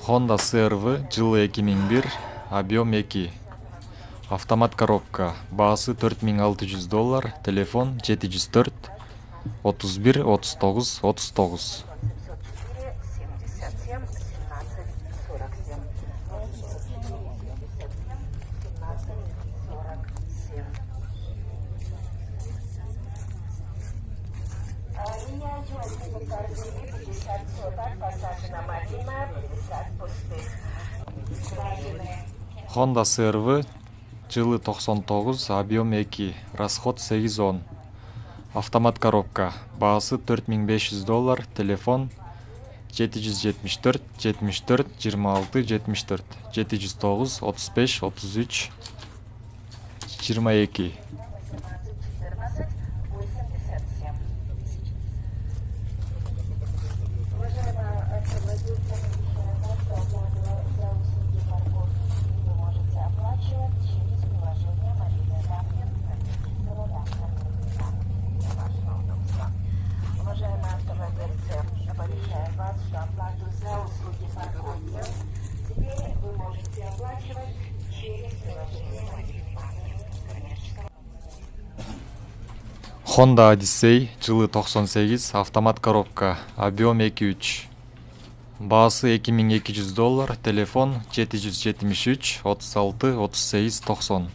Honda CR-V жылы 2001, объем 2. Автомат коробка. Баасы $4600, телефон 704 31 39 39. Honda CR-V жылы 99, объем 2, расход 810. Автомат коробка. Баасы $4500, телефон 774 74 26 74 709 35 33 22. Уважаемые автовладельцы, оповещаем вас, что оплату за услуги парковки теперь вы можете оплачивать через приложение «Мобильный банк». Honda Odyssey жылы 98, автомат коробка. Объем 2.3. Баасы $2200, телефон 773 36 38 90.